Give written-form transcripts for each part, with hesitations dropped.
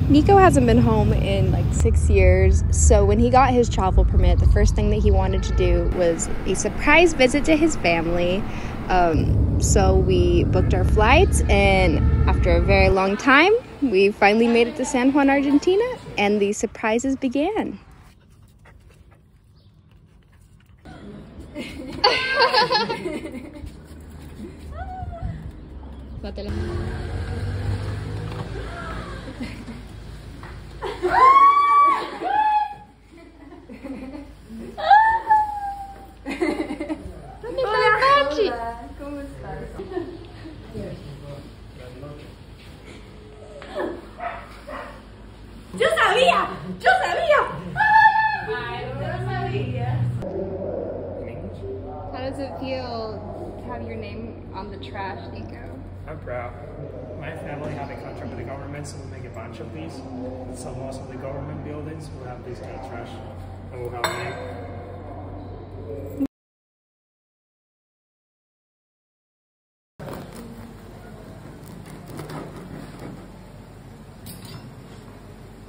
Nico hasn't been home in like 6 years, so when he got his travel permit, the first thing that he wanted to do was a surprise visit to his family. So we booked our flights, and after a very long time, we finally made it to San Juan, Argentina, and the surprises began. Hola, ¿cómo estás? ¡Yo sabía! ¡Yo sabía! ¡Ay, no lo sabía! How does it feel to have your name on the trash, Nico? I'm proud. My family have a contract with the government, so we make a bunch of these. So most of the government buildings will have this kind of trash, and we'll have a name.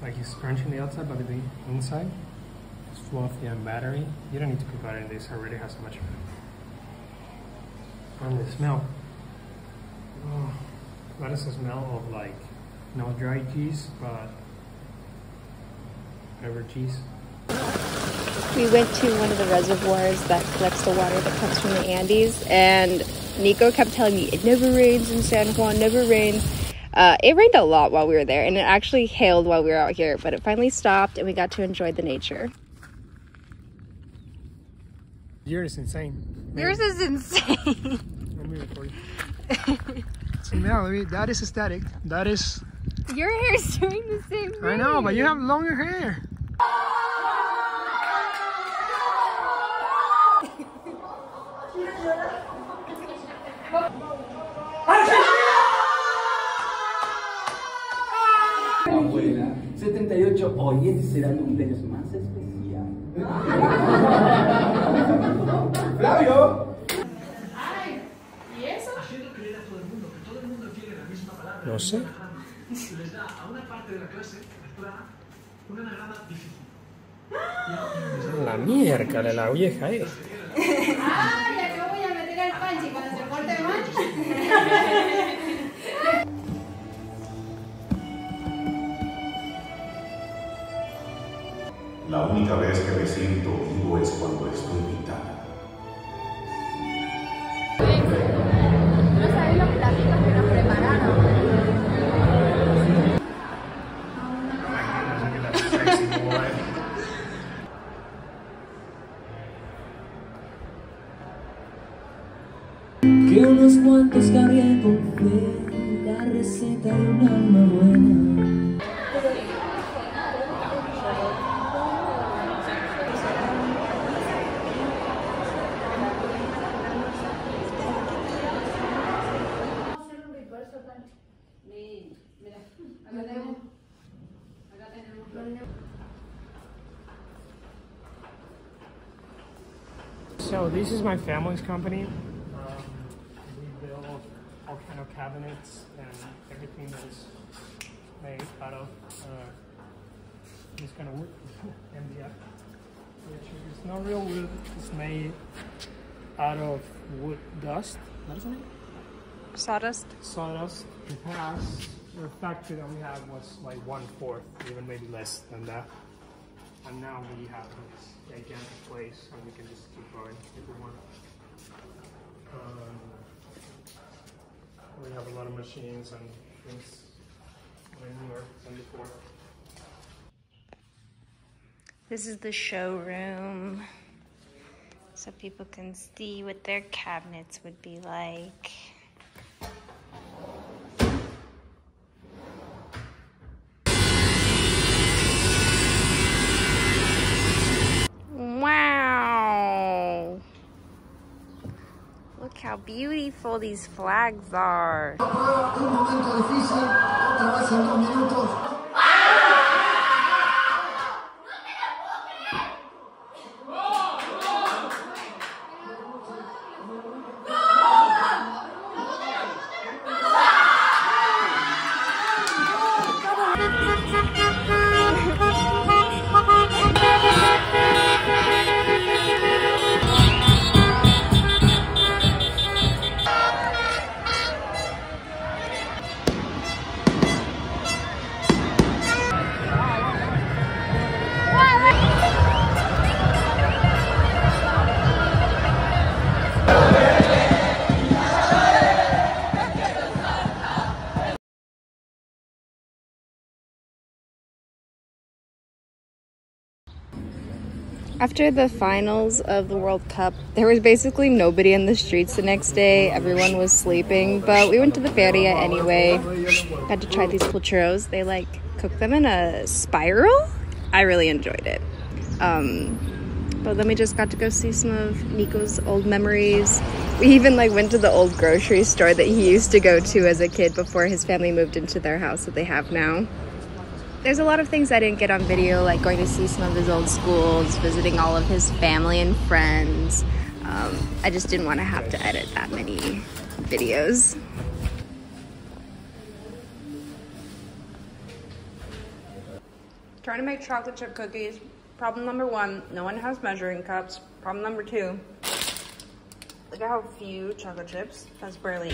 Like it's crunchy on the outside, but the inside is fluffy and battery. You don't need to put butter in this, it already has so much. And the smell. Oh, that is the smell of like, no dry cheese, but ever cheese. We went to one of the reservoirs that collects the water that comes from the Andes, and Nico kept telling me, it never rains in San Juan, never rains. It rained a lot while we were there, and it actually hailed while we were out here, but it finally stopped and we got to enjoy the nature. Yours is insane. Yours is insane. Let me record you. Mallory, that is aesthetic. That is... Your hair is doing the same thing. I know, but you have longer hair. Abuela, 78, hoy será el cumpleaños más especial. ¡Flavio! Ay, ¿y eso? No sé. Les da a una parte de la clase plana un anagrama difícil. La mierda de la vieja, Ay, ya que voy a meter al panchi cuando se porte mal. La única vez que me siento vivo es cuando estoy vital. No sabes los platitos que nos prepararon. Que unos cuantos carguen con fe la receta de un alma buena. So this is my family's company. We build all kind of cabinets and everything that is made out of this kind of wood, MDF, which is not real wood. It's made out of wood dust. What is it? Sawdust. Sawdust. In the past, the factory that we had was like 1/4, even maybe less than that. And now we have this gigantic place, and we can just keep going if we want. We have a lot of machines and things way newer than before. This is the showroom, so people can see what their cabinets would be like. Wow! Look how beautiful these flags are. Un momento difícil, otra vez en 2 minutos. After the finals of the World Cup, there was basically nobody in the streets the next day. Everyone was sleeping, but we went to the feria anyway. Got to try these cool churros. They like cook them in a spiral. I really enjoyed it. But then we just got to go see some of Nico's old memories. We even like went to the old grocery store that he used to go to as a kid before his family moved into their house that they have now. There's a lot of things I didn't get on video, like going to see some of his old schools, visiting all of his family and friends. I just didn't want to have to edit that many videos. Trying to make chocolate chip cookies. Problem number one, no one has measuring cups. Problem number two, look at how few chocolate chips. That's barely,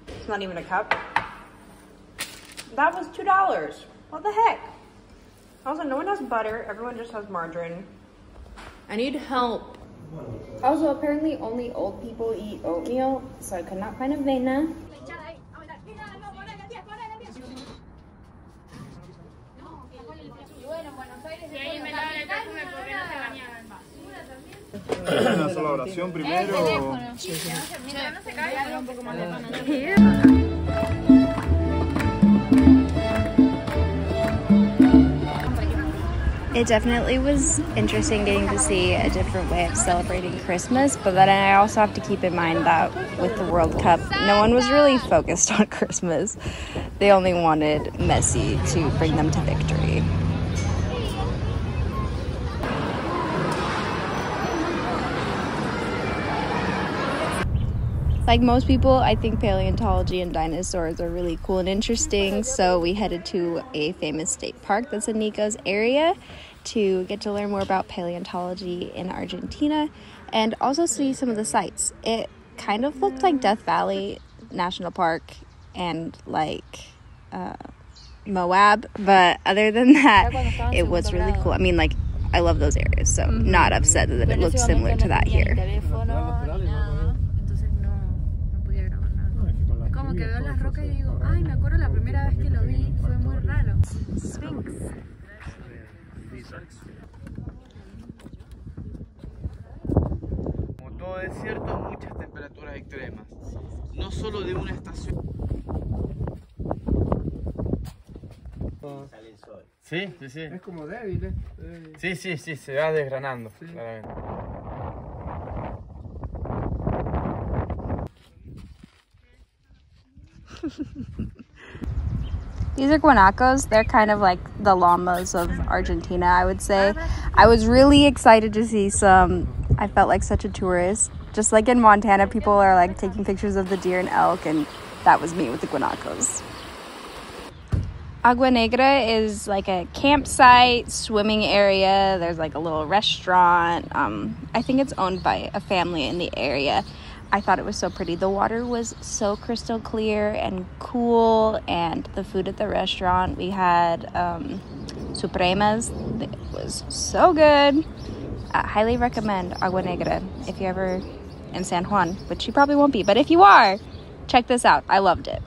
it's not even a cup. That was $2. What the heck? Also, no one has butter. Everyone just has margarine. I need help. Also, apparently only old people eat oatmeal, so I could not find avena. Una sola oración primero. It definitely was interesting getting to see a different way of celebrating Christmas, but then I also have to keep in mind that with the World Cup, no one was really focused on Christmas. They only wanted Messi to bring them to victory. Like most people, I think paleontology and dinosaurs are really cool and interesting, so we headed to a famous state park that's in Nico's area to get to learn more about paleontology in Argentina and also see some of the sites. It kind of looked like Death Valley National Park and like Moab, but other than that, it was really cool. I mean, like, I love those areas, so not upset that it looked similar to that here. Como que veo las rocas y digo, ay, me acuerdo la primera vez que lo vi, fue muy raro. Sphinx. Como todo desierto, muchas temperaturas extremas. No solo de una estación. Sale el sol. Sí, sí, sí. Es como débil, ¿eh? Sí, sí, sí, se va desgranando, sí. Claramente. These are guanacos. They're kind of like the llamas of Argentina, I would say. I was really excited to see some. I felt like such a tourist. Just like in Montana, people are like taking pictures of the deer and elk, and that was me with the guanacos. Agua Negra is like a campsite, swimming area. There's like a little restaurant. I think it's owned by a family in the area. I thought it was so pretty. The water was so crystal clear and cool, and the food at the restaurant, we had supremas. It was so good. I highly recommend Agua Negra if you're ever in San Juan, which you probably won't be, but if you are, check this out. I loved it.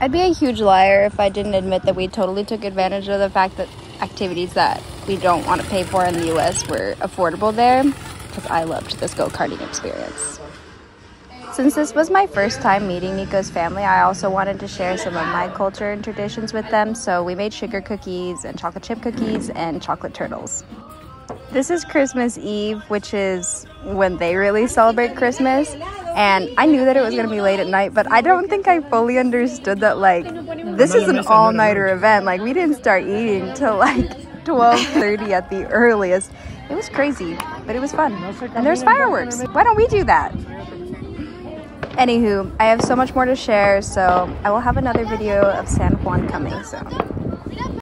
I'd be a huge liar if I didn't admit that we totally took advantage of the fact that activities that we don't want to pay for in the US were affordable there, because I loved this go-karting experience. Since this was my first time meeting Nico's family, I also wanted to share some of my culture and traditions with them, so we made sugar cookies and chocolate chip cookies and chocolate turtles. This is Christmas Eve, which is when they really celebrate Christmas, and I knew that it was going to be late at night, but I don't think I fully understood that, like, this is an all-nighter event. Like, we didn't start eating till like 12:30 at the earliest. It was crazy, but it was fun. And there's fireworks. Why don't we do that? Anywho, I have so much more to share, so I will have another video of San Juan coming soon.